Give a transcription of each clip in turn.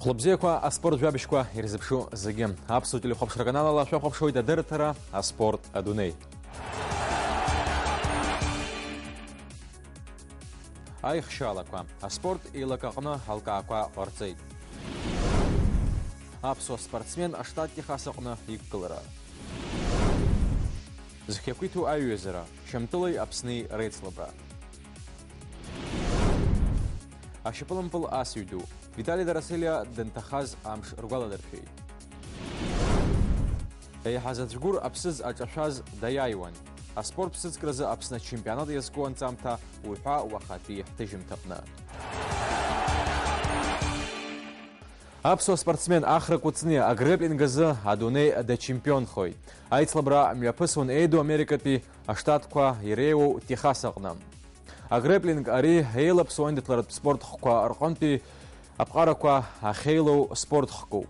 Хлопзеква, аспорт жабишква, ирзепшу зеге. Абсолютно хопшра канала, шопшой да дертера, аспорт адуней. Айх шалаква, аспорт илакакна халкаква орцей. Апсо спортсмен аштат техасакна иккалара. Захеквиту аюзера, шамтылай апсны рейцлабра. Ашипалампал асюду. Виталий Дараселия дентахаз амш ргваладерфей. Хазаджгур апсыз ачашаз даяйван. А спорт псызкраза апсна чемпионат язгуан цамта уйха уахати тыжим тапна. Апсо спортсмен ахра куцне агреплингаза адуней да чемпион хой. Айцлабра мяпысон эйду Америкапи аштатква иреу Техасагнам. Агреплинг ари хейлап соиндетларат спорт хква арқонпи Апқараква ахейлоу спорт хку.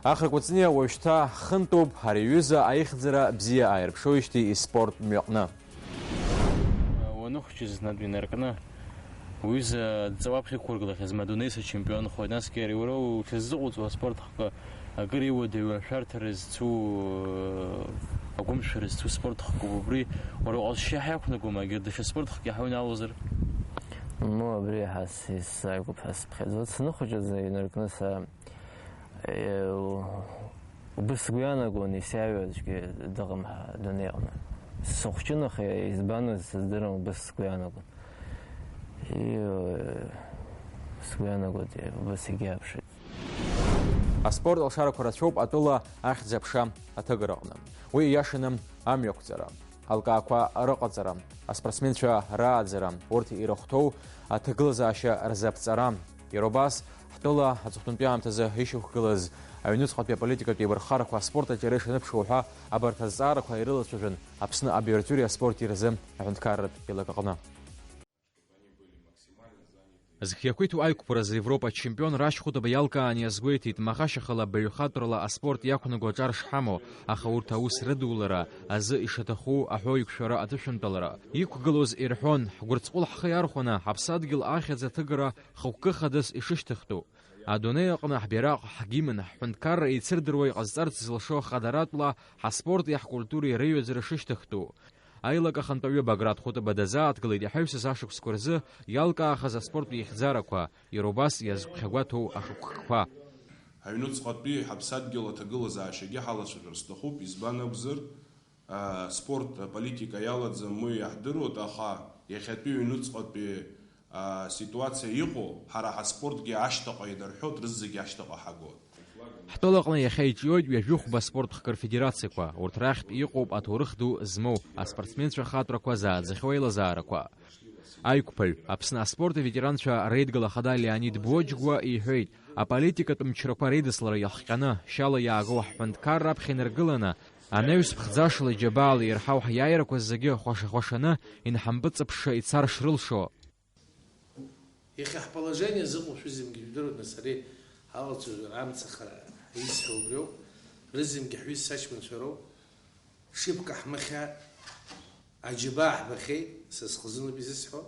Ахра куцне уйшта хынтуб хариюза айхзера бзия айрпшоишти и спорт мёкна. Онухчиз надвинеркна. Уйза дзавапхи курглах из Мадунеса чемпион хойнас кериуро чеззуцу спорт хка агриу де шартерез цу агумшерез цу спорт хку бри оро алшахякна гума гедеш спорт хки хауна озер. Ну, абри хаси сайгу пас предвод ну хочет заинеркнаса убысгуяна гони сявёчки дагам донеяна. Сохчинах избану создырам убысгуяна гон. И сгуяна годи убысгиапши. А спорт алшара курачоп атула ахзапша атаграгна. Уи яшинам амёкцара. Алкааква арақазарам, а спортсменча раадзарам, орти ирохтоу, а тыглазаша разапцарам. Иробас, хтола, ацухтунпиамтаза, ишухкылаз, а юнусхатпия политика пибархараква спорта терешенып шуха, абартазараква ирылачужен, апсна абиортюрия спорт ирзем, ахунткарат пилакагна. Захьякуиту айкупура за Европа чемпион рашхута баялка аниазгуитит махашахала баюхатрала а спорт якуна годжар шхамо ахауртаус редулара аз ишатаху ахойкшара атышанталара икугалоз ирхон гурцқул ххаярхуна хабсадгил ахяза тыгара хуккахадас ишиштахту адуней aqna хбирaq хгимен хунткар ицердруй қаздарц злшо хадаратла хаспорт яхкультури рейозер шиштахту Айлака хантавьё Баграт хута бадаза отглыди хайвся сашук скорзы ялка ахаза спорт ихзараква Иробас язхагвату ашукхва. Хайнуц хатби хабсад гила тагыла заашиги халашырстахуп избанабзыр спорт политика яладзы мы яхдыру таха яхатби юнуц хатби ситуация ихо хараха спорт ги аштаqa идархот рызги аштаqa хагот. Хтолaqna яхайчиой яжух ба спорт хкар федерацияква уртрахт иqob аторыхду змо а спортсменча хатраква за захвайла зараква айкупл апсна спорта ветеранча рейдгала хада Леонид Боджгва и хейт а политика тмчраква рейдаслара яхкана шала яго хванткар рабхинерглана анеус бхзашла джабал ирхау хяйраква заге хошана ин хамбцапша и цар шрылшо их положение зыгушу земгидеру на саре حاولت رامسخ يسحو رزم كحويس ساشمن شرو شبك حمخا عجباح بخي سسخزن بيسحو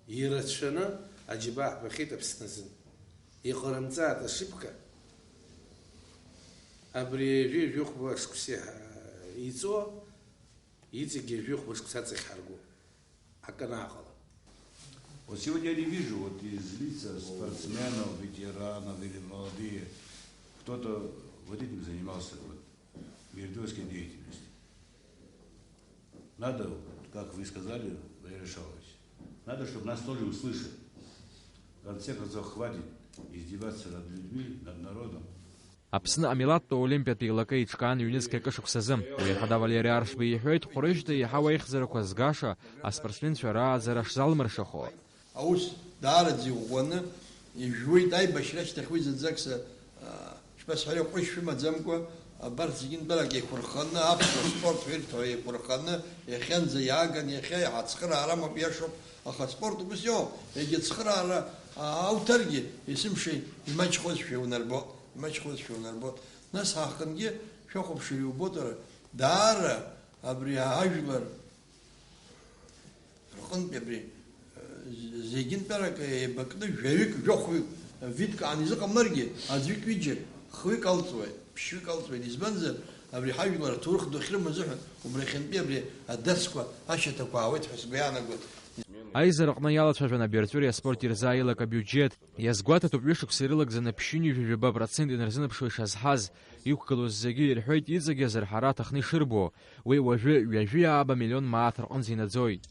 يرتشنا عجباح بخي تبسنزن يقرمزات الشبكة أبري جيوخ باشكسيها يتو يتي جيوخ باشكسات يخرجو حكنا عقل. Вот сегодня я не вижу вот из лиц спортсменов, ветеранов или молодые, кто-то вот этим занимался вот, мирдойской деятельностью. Надо, как вы сказали, Валерий Шалович, надо, чтобы нас тоже услышали. В конце концов, хватит издеваться над людьми, над народом. Апсна амилатто олимпиад пиглакай чкан юнеске кашуксазым. Уехада Валерий Аршби ехет хурышты и хава их зараквазгаша, а спортсмен шара зараш залмаршахо. Аус даараӡа иӷәӷәаны ижәуеит аибашьра шьҭахьуа заӡакса шԥасҳәари ҟәышшә имаӡамкәа абарҭ зегьы нтәарак еиқәырханы аԥсуа спорт ҳәирҭауа еиқәырханы иахьанӡа иааган иахьа ацхыраара амоуп иашоуп аха спорт убас иоуп егьа ацхыраара ауҭаргьы есымшеи имаҷхозшәа иунарбот нас ҳаахынгьы шәахәаԥшыр иубот даара абри ажәлар рҟынтәи абри Зегин перак бакны жевик жоху вид анизака марги, азвик виджи, хвик алтвай, пшвик алтвай, избанзер, абри хайвилар турх дохрим мазуха, убрехен бебри, адерсква, ашетаква, авет хасбяна год. Аизарҟны иалацәажәан абиартиореи аспорт ирзааилак абиуџьет иазгәаҭатәуп ҩышықәса ирылагӡаны ԥшьынҩажәи 7% инарзынаԥшуа ишазҳаз иқәгылоз зегьы ирҳәоит иҵегьы азырҳара аҭахны ишырбо, уи уажәы ҩажәи ааба миллион мааҭ рҟынӡа инаӡоит.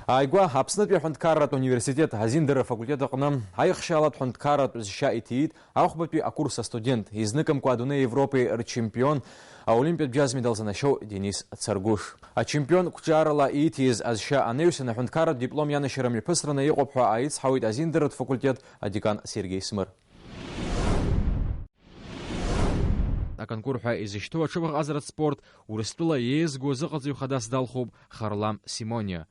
Ааигәа Аԥснытәи аҳәынҭқарратә университет азиндырра факультет аҟны аихшьалатә ҳәынҭқарратә зшьа иҭиит аӷбатәи акурс астудент, изныкымкәа адунеи Европеи рчемпион, аолимпиатә бџьаз медал занашьоу Денис Царгәыш. Ачемпион қәҷарала ииҭиз азшьа анаҩсан аҳәынҭқарратә диплом ианашьара мҩаԥысраны иҟоуп ҳәа аицҳауеит азиндырратә факультет адекан Сергей Смыр. Аконкур ҳәа изышьҭоу аҽыбӷаҟазаратә спорт Урыстәыла иеизгоу азыҟаҵаҩ хадас далхуп Харлам Симониа.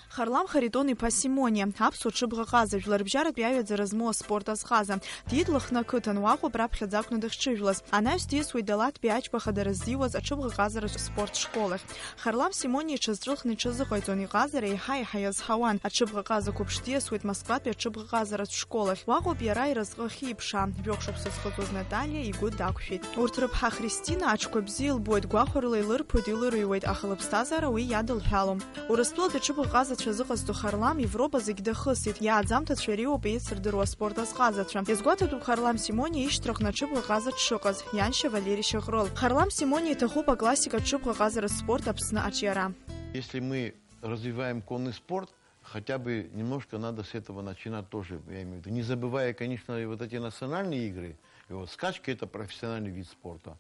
Харлам Харитон-иԥа Симониа, аԥсуа ҽыбӷаҟаза, жәларбжьаратә иаҩаӡара змоу аспорт азҟаза. Дидлыхны ақыҭан уаҟоуп раԥхьаӡа акәны дыхҽыжәлаз. Анаҩс диасуеит Далаҭтәи Аџьба хадара ззиуаз аҽыбӷаҟазаратә спорт школахь. Харлам Симониа иҽазҿлыхны иҽазыҟаиҵон, иҟазара еиҳа-еиҳа иазҳауан. Аҽыбӷаҟаза қәыԥш диасуеит Москватәи аҽыбӷаҟазаратә школахь. Уаҟоуп иара иразҟы ахьиԥшаа. Жәохә шықәса зхыҵуаз Наталиа игәы дақәшәеит. Урҭ рыԥҳа Христина аҽқәа бзиа илбоит, гәахәарыла илырԥоит, илырыҩуеит, аха лыԥсҭазаара уи иадылҳәалом. Урыстәылатәи аҽыбӷаҟазацәа зыҟазҵо Харлам Европа зегь дахысит. Иааӡамҭацәа иреиуоуп еицырдыруа аспорт азҟазацәа. Иазгәаҭатәуп Харлам Симониа ишьҭрахны аҽыбӷаҟаза дшыҟаз, ианшьа Валерий Шьаҟрыл. Харлам Симониа иҭахуп аклассика аҽыбӷаҟазаратә спорт Аԥсны аҿиара. Если мы развиваем конный спорт, хотя бы немножко надо с этого начинать тоже, я имею в виду. Не забывая, конечно, вот эти национальные игры. И вот скачки — это профессиональный вид спорта.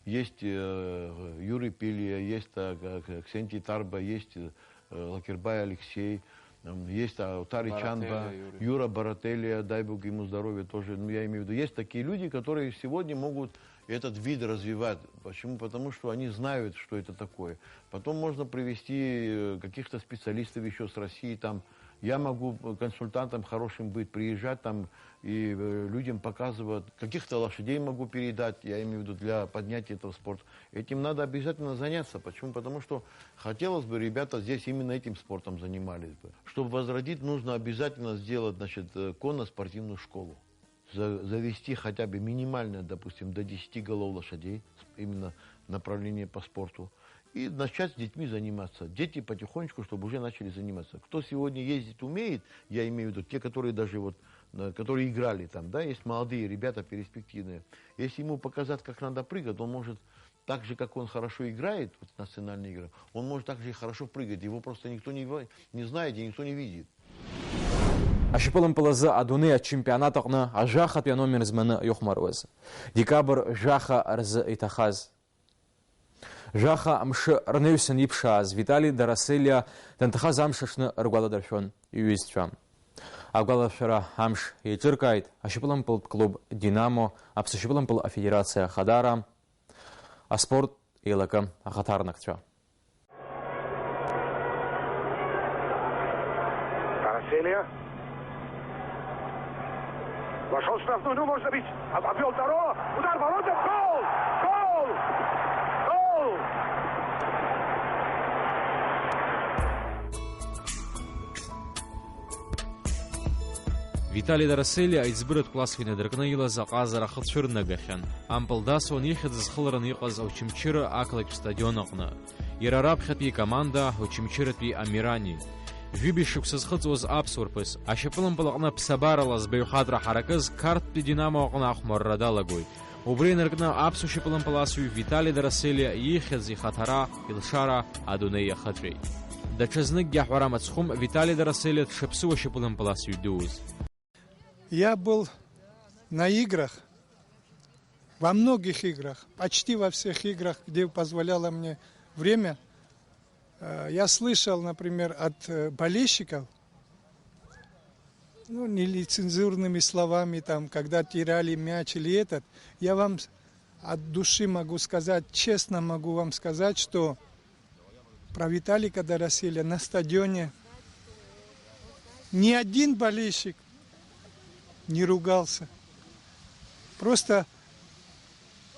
Есть Юрий Пилия, есть Ксентий Тарба, есть Лакербай Алексей, есть Аутари Чанба, Юра Барателия, дай Бог ему здоровья тоже. Ну, я имею в виду, есть такие люди, которые сегодня могут этот вид развивать. Почему? Потому что они знают, что это такое. Потом можно привести каких-то специалистов еще с России. Там я могу консультантом хорошим быть, приезжать там и людям показывать. Каких-то лошадей могу передать, я имею в виду, для поднятия этого спорта. Этим надо обязательно заняться. Почему? Потому что хотелось бы, ребята здесь именно этим спортом занимались бы. Чтобы возродить, нужно обязательно сделать, значит, конно-спортивную школу. Завести хотя бы минимально, допустим, до 10 голов лошадей, именно направление по спорту. И начать с детьми заниматься. Дети потихонечку, чтобы уже начали заниматься. Кто сегодня ездить умеет, я имею в виду, те, которые даже вот, которые играли там, да, есть молодые ребята перспективные. Если ему показать, как надо прыгать, он может, так же, как он хорошо играет, вот национальные игры, он может так же и хорошо прыгать. Его просто никто не знает и никто не видит. Ашьапылампылазы адунеи ачемпионат аҟны ажахатәи аномер зманы иухәмаруаз. Декабр жәаха рзы иҭахаз. Жәаха амшы рнаҩсан иԥшааз Витали Дараселиа данҭахаз амш аҽны ргәаладыршәон иҩызцәа. Агәалашәара амш еиҿыркааит ашьапылампылтә клуб Динамо, Аԥсышьапылампыл афедерациа Хадара, аспорт еилакы ахаҭарнакцәа. Дараселиа. Вошел в штрафную, ну, может забить. Обвел второго. Удар воротом. Гол! Гол! Гол! Витали Дараселиа аиҵбыратә классқәа инадыркны илаз аҟазара хыцәырнагахьан. Ампыл дасуан ихьыӡ зхылараны иҟаз Очамчыра ақалақьтә стадион аҟны. Иара раԥхьатәи команда Очамчыратәи Амирани. Жәибаҩ шықәса зхыҵуаз аԥсуарԥыс ашьапылампыл аҟны ԥсабарала збаҩхатәра ҳаракыз Қарҭтәи Динамо аҟны ахәмарра далагоит. Убри инаркны аԥсуа шьапылампыл асҩы Витали Дараселиа ихьыӡ, ихаҭара, илшара адунеи иахыҵәеит. Даҽазныкгьы аҳәара мыцхәым Витали Дараселиа дшаԥсыуа шьапылампыл асҩы дуз. Я был на играх, во многих играх, почти во всех играх, где позволяло мне время. Я слышал, например, от болельщиков, ну, нелицензурными словами, там, когда теряли мяч или этот, я вам от души могу сказать, честно могу вам сказать, что про Виталика Дараселиа на стадионе ни один болельщик не ругался. Просто,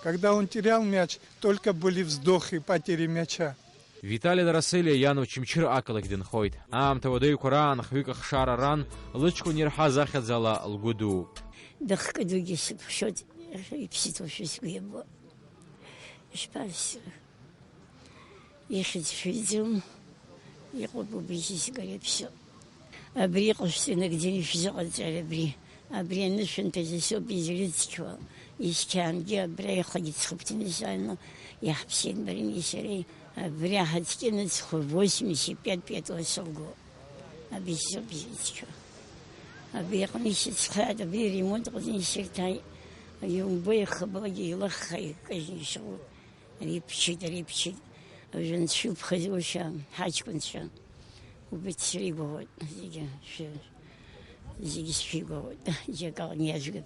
когда он терял мяч, только были вздохи потери мяча. Витали Дарасели Янов Чимчир ақалақь дынхоит. Аамҭа уадаҩқәа раан, хҩык ахшара ран, лыҷкәын ирҳаз ахьаӡала лгәы. Дахкадугьы сыԥхьоит, иԥсит сгәы иабо. Ишԥарсу? Ихьӡ шәиӡом, иҟоуп убри сигареҭ всё. Абри иҟашәҵо нагӡаны шәзыҟаҵара абри анышәынҭазы соуп изрыцқьуа. Исқьаангьы абра ихагьы ҵхыԥҭаны сааны иаҳԥсит бареи сареи. Абри аҳаҵкьы ныҵхо 85 уасылго. Абри соуп изрыцқьуа. Абри иҟны исыцхраат, абри ремонт ҟазны исырҭааит. Иумбо ихыблагьы илахха икажьны ишыҟоу. Ари ԥчит. Ажәынцәа ԥхазушьа, ҳаҷкәынцәа. Убырҭ сара игәаӷоит, зегьы сшәигәаӷоит, џьакала иазгап.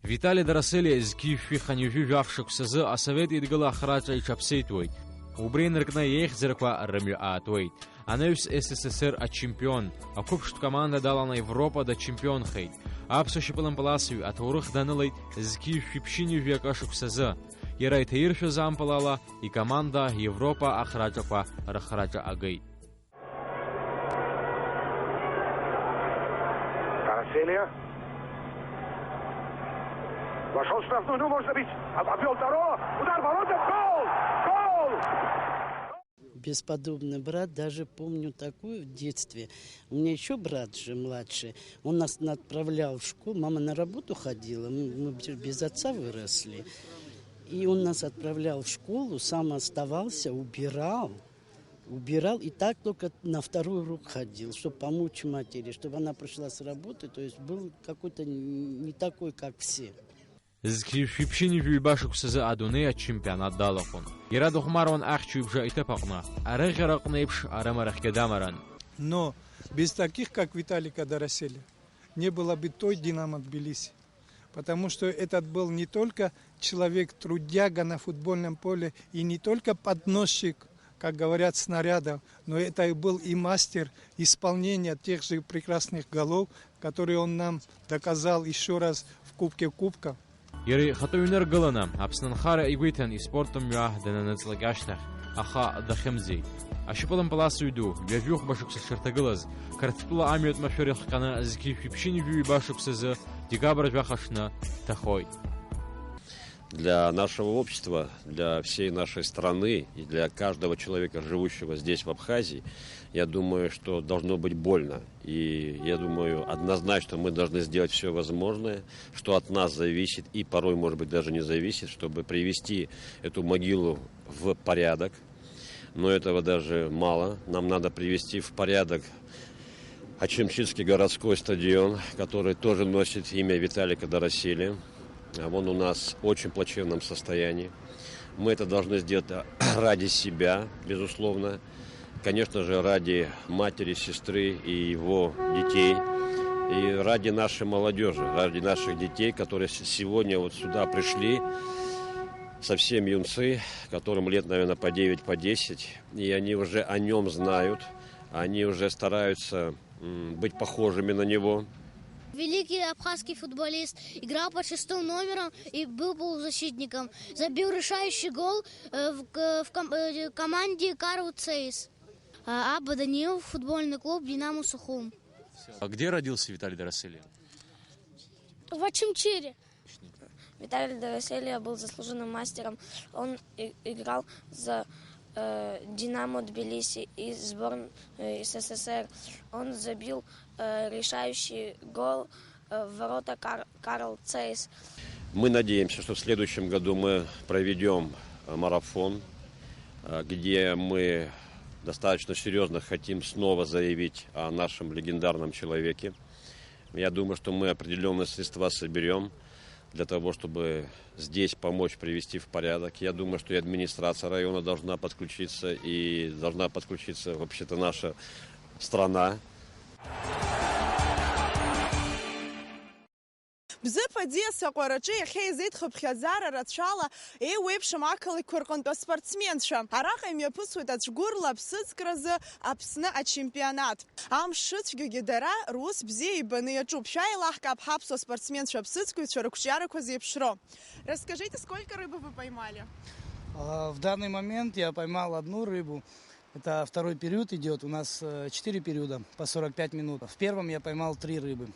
Витали Дарасели зқьи шәиханҩажәи жәаф-шықәсазы асовет идгыла ахраҵәа иҽаԥсеитуеит. Убри инаркны еихьӡарақәа рымҩа аатуеит. Анаҩс СССР ачемпион, ақәыԥштә команда даланы Европада чемпионхеит. Аԥсуа шьапылампыласҩы аҭоурых данылеит зқьи шәиԥшьынҩажәи акашықәсазы. Иара иҭаиршәыз ампылала икоманда Европа ахраҵәақәа рыхраҵәа агеит. Дарасели. Вошел в штрафную, ну может забить. Обвел второго. Удар ворота. Гол! Гол! Бесподобный брат, даже помню такую в детстве. У меня еще брат же младший, он нас отправлял в школу, мама на работу ходила, мы без отца выросли. И он нас отправлял в школу, сам оставался, убирал и так только на второй урок ходил, чтобы помочь матери, чтобы она пришла с работы, то есть был какой-то не такой, как все. Зқьи шәиԥшьынҩажәи башықәсазы адунеи ачемпионат далахон. Иара дыхәмаруан ахьчаҩыбжа иҭыԥ аҟны, арыӷьара аҟны еиԥш арымарахьгьы дамаран. Но без таких, как Виталика Дарасели, не было бы той «Динамо Тбилиси». Потому что этот был не только человек-трудяга на футбольном поле и не только подносчик, как говорят, снарядов, но это и был и мастер исполнения тех же прекрасных голов, которые он нам доказал еще раз в Кубке Кубков. Иара ихатәы ҩныргыланы, Аԥсны нхара игәиҭан испорттә мҩа дананыҵлак ашьҭахь, аха дахьымӡеит. Ашьапылампыласҩ ду, ҩажәи шықәса шырҭагылаз, Қырҭтәыла амҩатә машәыр ихҟьаны зқьи шәиԥшьынҩажәи башықәсазы декабр жәахашны ҭахоит. Для нашего общества, для всей нашей страны и для каждого человека, живущего здесь, в Абхазии, я думаю, что должно быть больно. И я думаю, однозначно мы должны сделать все возможное, что от нас зависит и порой, может быть, даже не зависит, чтобы привести эту могилу в порядок. Но этого даже мало. Нам надо привести в порядок Ачимчитский городской стадион, который тоже носит имя Виталика Дарасели. Он у нас в очень плачевном состоянии. Мы это должны сделать ради себя, безусловно. Конечно же, ради матери, сестры и его детей. И ради нашей молодежи, ради наших детей, которые сегодня вот сюда пришли. Совсем юнцы, которым лет, наверное, по 9, по 10. И они уже о нем знают. Они уже стараются быть похожими на него. Великий абхазский футболист, играл под 6 номером и был полузащитником. Забил решающий гол в команде Карл Цейс. Аба Даниил, футбольный клуб «Динамо Сухум». А где родился Виталий Дарасели? В Ачимчире. Виталий Дарасели был заслуженным мастером. Он играл за «Динамо Тбилиси» и сборную СССР. Он забил решающий гол в ворота Карл Цейс. Мы надеемся, что в следующем году мы проведем марафон, где мы достаточно серьезно хотим снова заявить о нашем легендарном человеке. Я думаю, что мы определенные средства соберем для того, чтобы здесь помочь привести в порядок. Я думаю, что и администрация района должна подключиться, и должна подключиться вообще-то наша страна. Бзыԥ аӡиас аҟәараҿы иахьеизеит хыԥхьаӡара рацәала еиуеиԥшым ақалақьқәа рҟынтә аспортсменцәа. Араҟа имҩаԥысуеит ацәгәырла аԥсыӡкразы Аԥсны ачемпионат. Амш шыцәгьогьы дара рус бзиа ибаны иаҿуп. Шәааилаҳкаап ҳаԥсуа спортсменцәа аԥсыӡкыҩцәа рықәҿиарақәа зеиԥшроу. Расскажите, сколько рыбы вы поймали? В данный момент я поймал одну рыбу. Это второй период идет. У нас 4 периода по 45 минут. В первом я поймал 3 рыбы.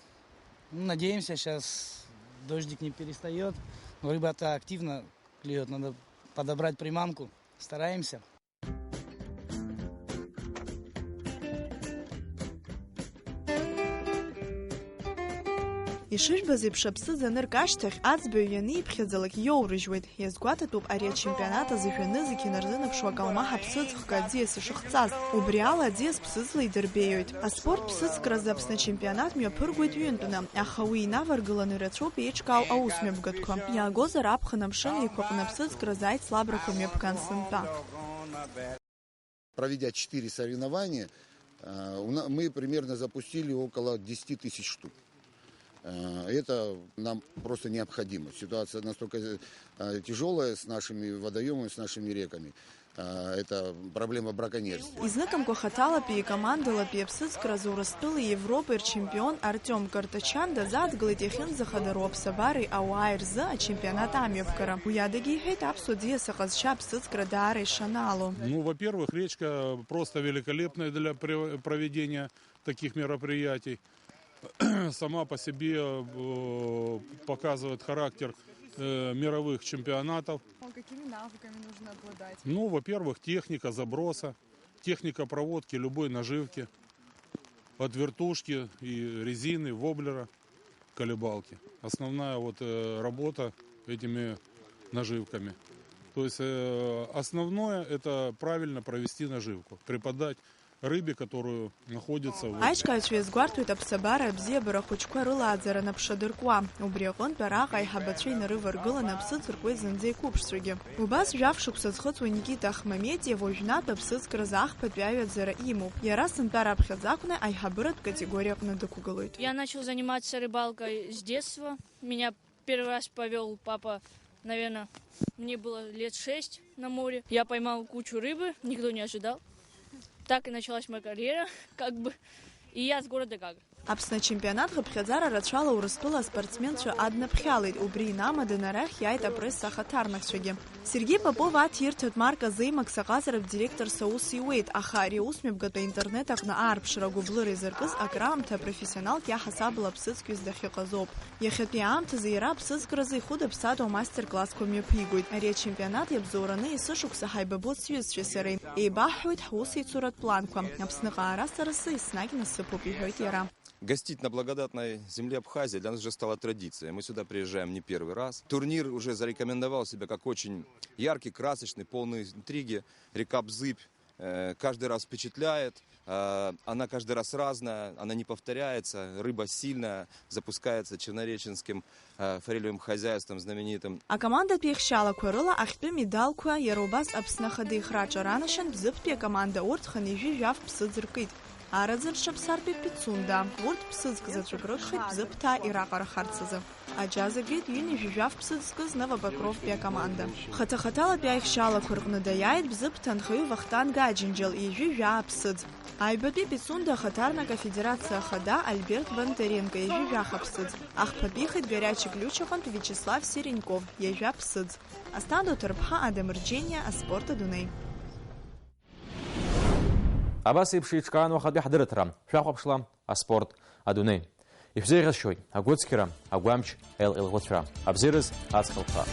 Надеемся, сейчас дождик не перестает. Рыба-то активно клюет. Надо подобрать приманку. Стараемся. Ишыжьбаз еиԥш аԥсыӡ анырк ашьҭахь аӡбаҩ ианиԥхьаӡалак иоурыжьуеит. Иазгәаҭатәуп ари ачемпионат азы жәаны зегь инарзынаԥшуа акалмаҳ аԥсыӡхга аӡиас ишыхҵаз. Убри ала аӡиас ԥсыӡла идырбеиоит. Аспорт ԥсыӡкразы Аԥсны ачемпионат мҩаԥыргоит ҩынтәны, аха уи инаваргыланы ирацәоуп еиҿкаау аусмҩаԥгатәқәа. Иаагозар аԥхын амшын еиқәаҟны аԥсыӡкразы аицлабрақәа мҩаԥган сынтәа. Проведя 4 соревнования, мы примерно запустили около 10 тысяч штук. Это нам просто необходимо. Ситуация настолько тяжелая с нашими водоемами, с нашими реками. Это проблема браконьерства. Изныкамкәа хаҭалатәи икомандалатәи аԥсыӡкразы Урыстәылеи Европеи рчемпион Артем Картачан дазаадгылеит иахьынӡахадароу аԥсабареи ауааи рзы ачемпионат амҩаԥгара. Уи адагьиҳәеит аԥсуа ӡиас аҟазшьа аԥсыӡкра даара ишанаало. Во-первых, речка просто великолепная для проведения таких мероприятий. Сама по себе показывает характер мировых чемпионатов. Какими навыками нужно обладать? Во-первых, техника заброса, техника проводки любой наживки, от вертушки и резины, воблера, колебалки. Основная работа этими наживками. То есть основное это правильно провести наживку, преподать рыбе, которую находится в... Аишкаҩцәа иазгәарҭоит аԥсабара абзиабара ахәыҷқәа рылааӡара наԥшадыркуа. Убри аҟынтә араҟа аиҳабацәа инарываргыланы аԥсыӡ ркуеит зынӡа еиқәыԥшрагьы. Убас жәаф-шықәса зхыҵуа Никита Ахмаметиев уажәнатә аԥсыӡкразы ахԥатәи аҩаӡара имоуп. Иара сынтәа раԥхьаӡа акәны аиҳабыратә категориа аҟны дықәгылоит. Я начал заниматься рыбалкой с детства. Меня первый раз повел папа, наверное, мне было лет 6 на море. Я поймал кучу рыбы, никто не ожидал. Так и началась моя карьера, и я с города Гагра. Аԥсны ачемпионат рыԥхьаӡара рацәала Урыстәыла аспортсменцәа аднаԥхьалеит. Убри инамаданы арахь иааит апресс ахаҭарнакцәагьы. Сергей Попов аҭирҭыртә марка зеимакс аҟазаратә директорс аус иуеит, аха ари аусмҩаԥгатәи аинтернет аҟны аарԥшра гәыблыра изыркыз акраамҭа апрофессионалк иаҳасабала аԥсыӡкҩыс дахьыҟазоуп. Иахьатәи аамҭазы иара аԥсыӡкразы ихәыда-ԥсадоу мастер-классқәа мҩаԥигоит. Ари ачемпионат иабзоураны есышықәса ҳаибабоит сҩызцәеи сареи. Еибаҳҳәоит ҳусеицуратә планқәа. Аԥсныҟа аара сара еснагь насыԥуп, иҳәоит иара. Гостить на благодатной земле Абхазии для нас уже стала традицией. Мы сюда приезжаем не первый раз. Турнир уже зарекомендовал себя как очень яркий, красочный, полный интриги. Река Бзыбь каждый раз впечатляет. Она каждый раз разная, она не повторяется. Рыба сильная, запускается чернореченским форелевым хозяйством знаменитым. А команда пьехщалақәа рыла ахьтәы медалқәа иара убас Аԥсны ахада ихраҿ аранашьан Бзыԥтәи акоманда урҭ хынҩажәи жәаф ԥсыӡ ркит. Араӡын рҿаԥсартәит Пицунда. Урҭ ԥсыӡк заҵәык рыгхеит Бзыԥҭаа ираҟарахарц азы. Аџьазагеит ҩынҩажәи жәаф ԥсыӡ зкыз Новопокровтәи акоманда. Хаҭа-хаҭалатәи аихшьалақәа рҟны даиааит Бзыԥҭа анхаҩы Вахтанг Аџьынџьал ижәи жәаа ԥсыӡ. Аҩбатәи Пицунда ахаҭарнак афедерациа ахада Альберт Бондаренко ижәи жәаха ԥсыӡ. Ахԥатәихеит Горячий Ключ аҟнытә Вячеслав Сереньков иажәа ԥсыӡ. Асҭанда Ҭырԥҳа, Адамырџьениа, аспорт адунеи. Абас еиԥш еиҿкаан уахатәи ҳдырыҭра, шәахәаԥшла аспорт адунеи. Ишәзеиӷьасшьоит агәыцқьара, агәамч, аилҟьылҟәыцәра, абзерыз ацхылԥха.